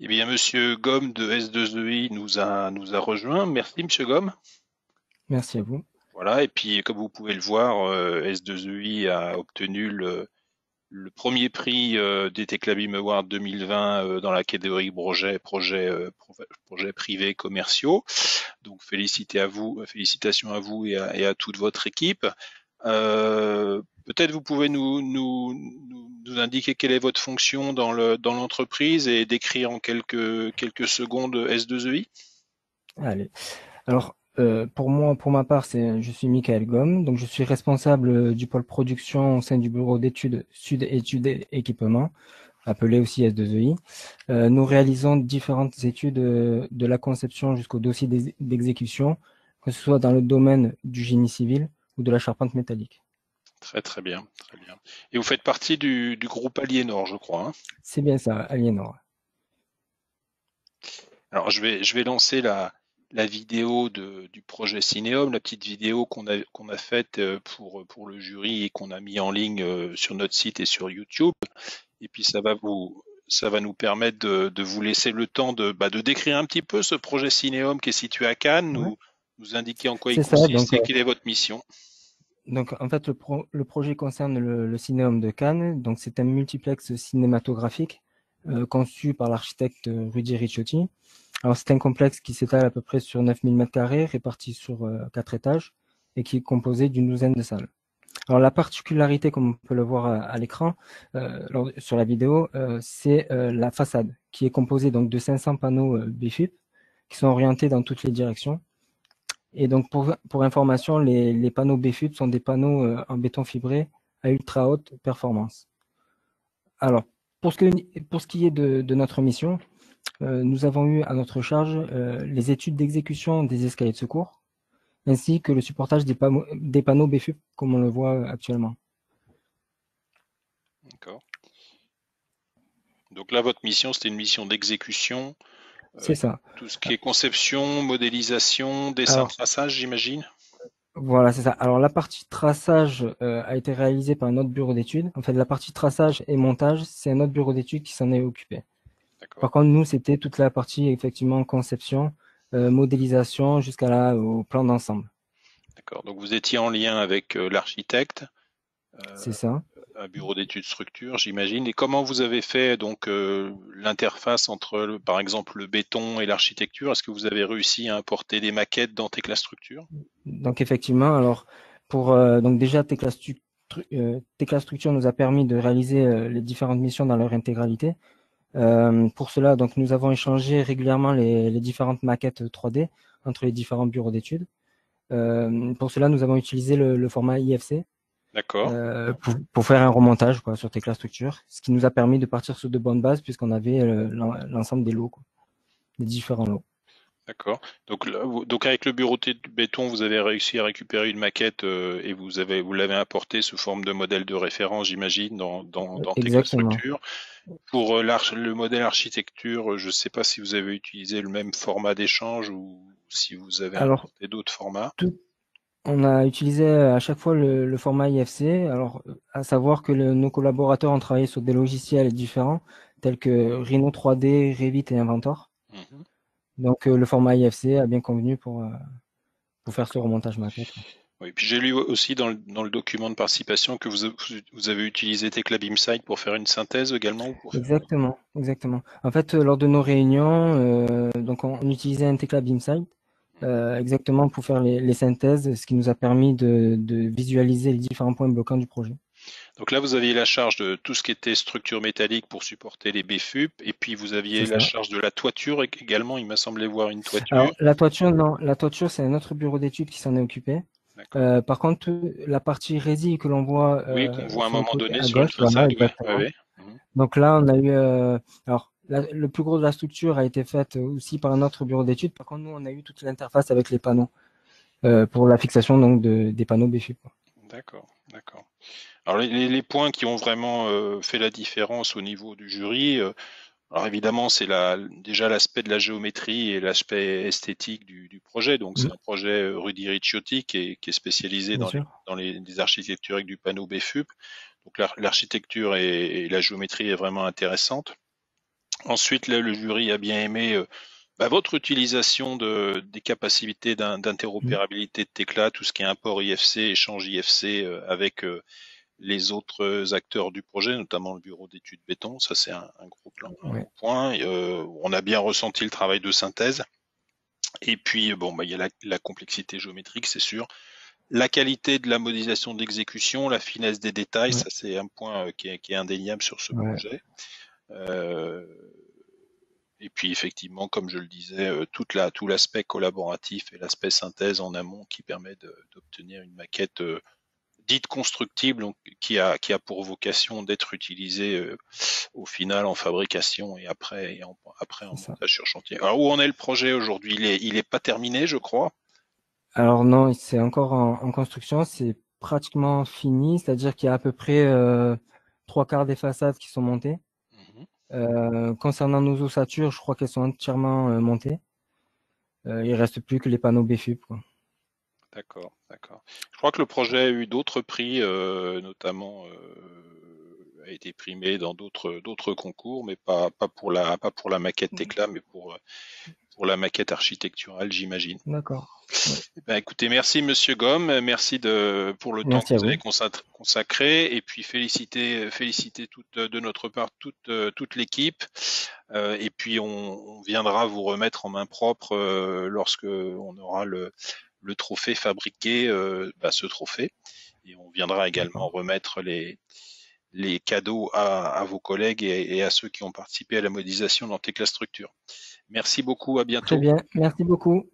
Eh bien, Monsieur Gomme de S2EI nous a rejoint. Merci, Monsieur Gomme. Merci à vous. Voilà, et puis comme vous pouvez le voir, S2EI a obtenu le premier prix des Techlabim Awards 2020 dans la catégorie projets privés commerciaux. Donc félicitations à vous et à toute votre équipe. Peut-être vous pouvez nous indiquer quelle est votre fonction dans l'entreprise et décrire en quelques secondes S2EI. Allez. Alors, pour ma part, je suis Michael Gomme, donc je suis responsable du pôle production au sein du bureau d'études Sud Études et Équipements, appelé aussi S2EI. Nous réalisons différentes études de la conception jusqu'au dossier d'exécution, que ce soit dans le domaine du génie civil ou de la charpente métallique. Très très bien, très bien. Et vous faites partie du groupe Aliénor, je crois, hein. C'est bien ça, Aliénor. Alors je vais lancer la vidéo du projet Cinéum, la petite vidéo qu'on a faite pour le jury et qu'on a mis en ligne sur notre site et sur YouTube. Et puis ça va nous permettre de vous laisser le temps de décrire un petit peu ce projet Cinéum qui est situé à Cannes, Ouais. nous indiquer en quoi il C'est ça, consiste et quelle est votre mission. donc en fait le projet concerne le Cinéum de Cannes, donc c'est un multiplex cinématographique conçu par l'architecte Rudy Ricciotti. Alors c'est un complexe qui s'étale à peu près sur 9000 m2 répartis sur 4 étages et qui est composé d'une douzaine de salles. Alors la particularité, comme on peut le voir à l'écran sur la vidéo, c'est la façade qui est composée donc de 500 panneaux BFUP qui sont orientés dans toutes les directions. Et donc pour information, les panneaux BFUP sont des panneaux en béton fibré à ultra haute performance. Alors pour ce qui est de notre mission, nous avons eu à notre charge les études d'exécution des escaliers de secours, ainsi que le supportage des panneaux BFUP, comme on le voit actuellement. D'accord. Donc là, votre mission, c'était une mission d'exécution, C'est ça. tout ce qui est conception, modélisation, dessin, Alors, traçage, j'imagine. voilà, c'est ça. Alors, la partie traçage a été réalisée par un autre bureau d'études. En fait, la partie traçage et montage, c'est un autre bureau d'études qui s'en est occupé. Par D'accord. contre, nous, c'était toute la partie, effectivement, conception, modélisation, au plan d'ensemble. D'accord. Donc vous étiez en lien avec l'architecte, C'est euh, ça. un bureau d'études structure, j'imagine. Et comment vous avez fait donc l'interface entre, par exemple, le béton et l'architecture? Est-ce que vous avez réussi à importer des maquettes dans Tecla Structure? Donc, effectivement, alors, donc déjà, Tecla Structure nous a permis de réaliser les différentes missions dans leur intégralité. Pour cela, donc, nous avons échangé régulièrement les différentes maquettes 3D entre les différents bureaux d'études. Pour cela, nous avons utilisé le format IFC D'accord. pour faire un remontage quoi, sur Tecla Structure, ce qui nous a permis de partir sur de bonnes bases puisqu'on avait l'ensemble des lots, quoi, des différents lots. D'accord. Donc, donc avec le bureau de béton, vous avez réussi à récupérer une maquette et vous l'avez importé sous forme de modèle de référence, j'imagine, dans Tecla Exactement. Structure. Pour le modèle architecture, je ne sais pas si vous avez utilisé le même format d'échange ou si vous avez Alors, importé d'autres formats. tout, on a utilisé à chaque fois le format IFC. Alors, à savoir que nos collaborateurs ont travaillé sur des logiciels différents, tels que Rhino 3D, Revit et Inventor. Mhm. Donc, le format IFC a bien convenu pour faire ce D'accord. remontage maquette. Oui, puis j'ai lu aussi dans le document de participation que vous avez utilisé Tecla BIMsite pour faire une synthèse également ou pour faire. Exactement, exactement. En fait, lors de nos réunions, donc on utilisait un teclab Insight exactement pour faire les synthèses, ce qui nous a permis de visualiser les différents points bloquants du projet. Donc là, vous aviez la charge de tout ce qui était structure métallique pour supporter les BFUP, et puis vous C'est aviez la ça. charge de la toiture également. Il m'a semblé voir une Alors toiture. la toiture, non, la toiture, c'est un autre bureau d'études qui s'en est occupé. D'accord. Par contre, la partie résie que l'on voit Oui, qu'on voit à un sur le moment côté donné à sur une gauche, voilà, façade. Ouais, ouais, exactement. ouais. Mhm. Donc là, on a eu, le plus gros de la structure a été faite aussi par un autre bureau d'études. Par contre, nous, on a eu toute l'interface avec les panneaux. Pour la fixation donc des panneaux BFI, quoi. D'accord, d'accord. Alors les points qui ont vraiment fait la différence au niveau du jury, alors évidemment c'est déjà l'aspect de la géométrie et l'aspect esthétique du projet. Donc c'est Mhm, un projet Rudy Ricciotti qui est spécialisé bien dans sûr. les architectures avec du panneau BFUP. Donc l'architecture et la géométrie est vraiment intéressante. Ensuite, le jury a bien aimé votre utilisation des capacités Mm. d'interopérabilité de Tecla, tout ce qui est import IFC, échange IFC avec les autres acteurs du projet, notamment le bureau d'études béton. Ça, c'est un Ouais, gros point. On a bien ressenti le travail de synthèse. Et puis, bon, il y a la complexité géométrique, c'est sûr. La qualité de la modélisation d'exécution, la finesse des détails, ouais, ça, c'est un point qui est indéniable sur ce ouais, projet. Euh, et puis, effectivement, comme je le disais, tout l'aspect collaboratif et l'aspect synthèse en amont qui permet d'obtenir une maquette dite constructible, donc, qui a pour vocation d'être utilisée au final en fabrication et après en c'est ça. montage sur chantier. Alors où en est le projet aujourd'hui? Il est pas terminé, je crois. Alors non, c'est encore en construction, c'est pratiquement fini, c'est-à-dire qu'il y a à peu près trois quarts des façades qui sont montées. Mhm. Concernant nos ossatures, je crois qu'elles sont entièrement montées. Il reste plus que les panneaux BFUP, quoi. D'accord, d'accord. Je crois que le projet a eu d'autres prix, notamment a été primé dans d'autres concours, mais pas pour la maquette Tecla, mais pour la maquette architecturale, j'imagine. D'accord. Ouais. Eh ben, écoutez, merci Monsieur Gomme, merci pour le temps que Merci à vous avez vous. consacré, et puis féliciter de notre part toute l'équipe. Et puis on viendra vous remettre en main propre lorsque on aura le trophée fabriqué, ce trophée. Et on viendra également D'accord. remettre les cadeaux à vos collègues et à ceux qui ont participé à la modélisation dans Tecla Structure. Merci beaucoup, à Très bientôt. bien. Merci beaucoup.